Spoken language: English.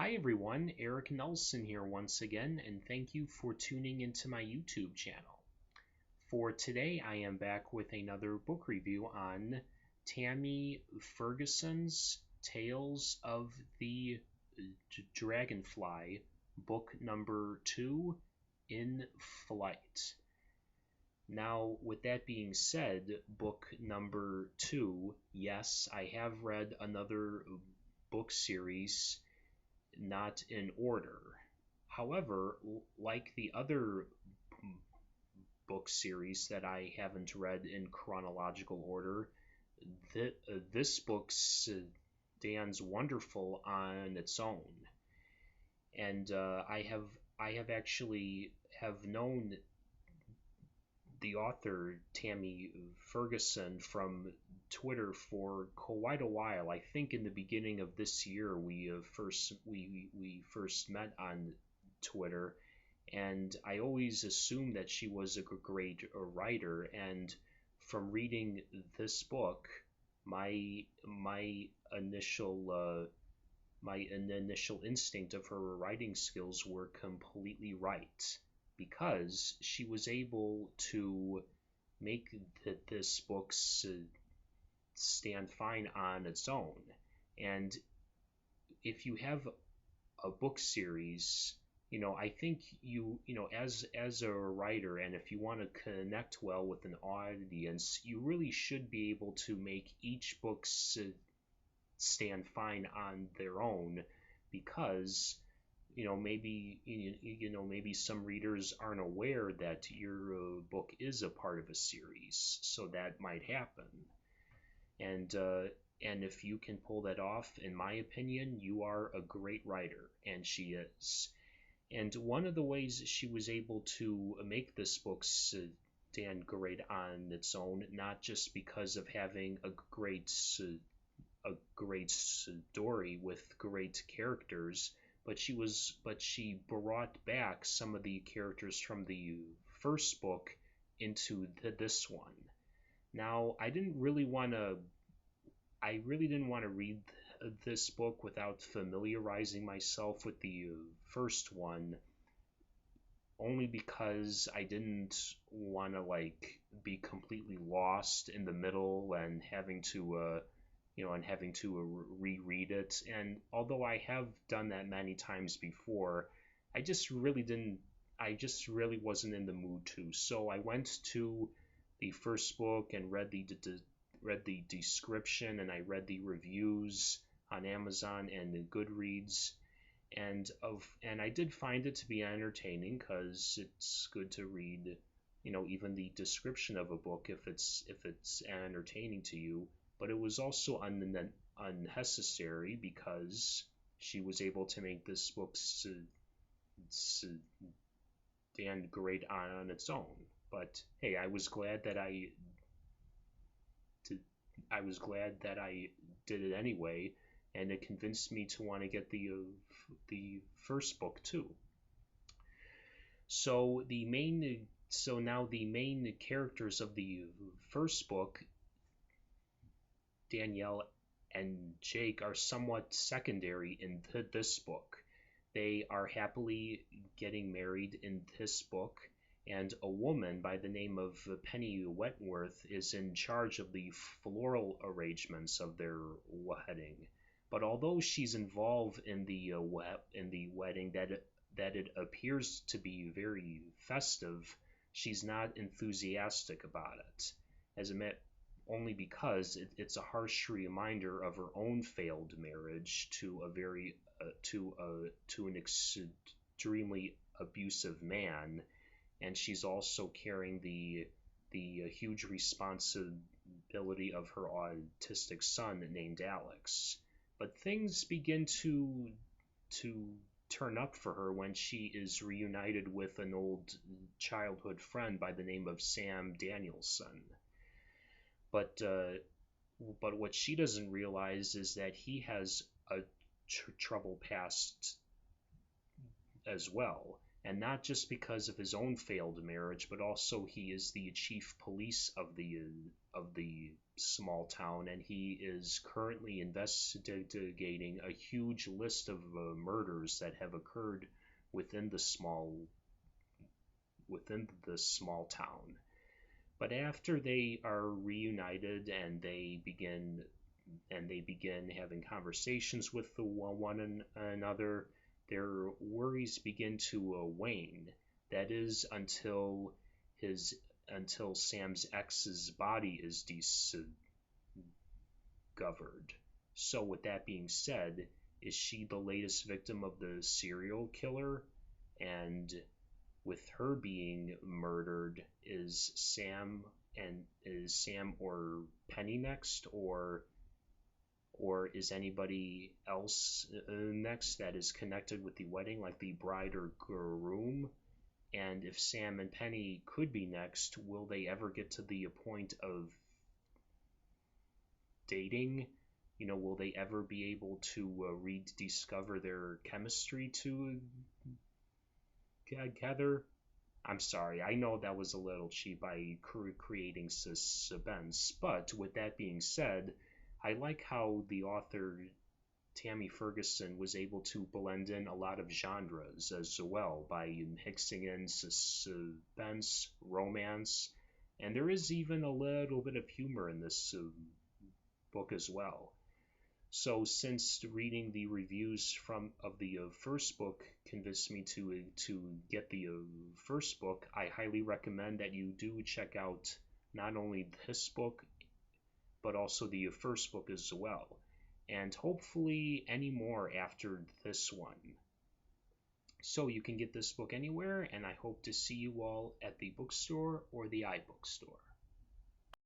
Hi everyone, Eric Nelson here once again, and thank you for tuning into my YouTube channel. For today, I am back with another book review on Tammy Ferguson's Tales of the Dragonfly, book number 2, In Flight. Now, with that being said, book number 2, yes, I have read another book series, not in order. However, like the other book series that I haven't read in chronological order, this book stands wonderful on its own. And I have actually have known the author Tammy Ferguson from Twitter for quite a while. I think in the beginning of this year we first met on Twitter, and I always assumed that she was a great writer. And from reading this book, my initial instinct of her writing skills were completely right, because she was able to make this book stand fine on its own. And if you have a book series, I think as a writer, and if you want to connect well with an audience, you really should be able to make each book stand fine on their own, because maybe some readers aren't aware that your book is a part of a series, so that might happen. And if you can pull that off, in my opinion, you are a great writer, and she is. And one of the ways she was able to make this book stand great on its own, not just because of having a great story with great characters, but she brought back some of the characters from the first book into this one. Now, I really didn't want to read this book without familiarizing myself with the first one, only because I didn't want to be completely lost in the middle and having to reread it. And although I have done that many times before, I just really wasn't in the mood to. So I went to the first book and read the description, and I read the reviews on Amazon and the Goodreads, and I did find it to be entertaining, because it's good to read, even the description of a book if it's entertaining to you. But it was also unnecessary, because she was able to make this book stand great on its own. But hey, I was glad that I did it anyway, and it convinced me to want to get the first book too. So now the main characters of the first book, Danielle and Jake, are somewhat secondary in this book. They are happily getting married in this book, and a woman by the name of Penny Wentworth is in charge of the floral arrangements of their wedding. But although she's involved in the wedding that it appears to be very festive, she's not enthusiastic about it, as only because it's a harsh reminder of her own failed marriage to an extremely abusive man. And she's also carrying the huge responsibility of her autistic son named Alex. But things begin to turn up for her when she is reunited with an old childhood friend by the name of Sam Danielson. But what she doesn't realize is that he has a troubled past as well. and not just because of his own failed marriage, but also he is the chief police of the small town, and he is currently investigating a huge list of murders that have occurred within the small town. But after they are reunited and they begin having conversations with one another, their worries begin to wane. That is until Sam's ex's body is discovered. So with that being said, is she the latest victim of the serial killer? And with her being murdered, is Sam or Penny next, or is anybody else next that is connected with the wedding, like the bride or groom? And if Sam and Penny could be next, will they ever get to the point of dating? Will they ever be able to rediscover their chemistry together? I'm sorry, I know that was a little cheap by creating suspense, but with that being said, I like how the author Tammy Ferguson was able to blend in a lot of genres as well by mixing in suspense, romance, and there is even a little bit of humor in this book as well. So since reading the reviews of the first book convinced me to get the first book, I highly recommend that you do check out not only this book but also the first book as well, and hopefully any more after this one. So you can get this book anywhere, and I hope to see you all at the bookstore or the iBookstore.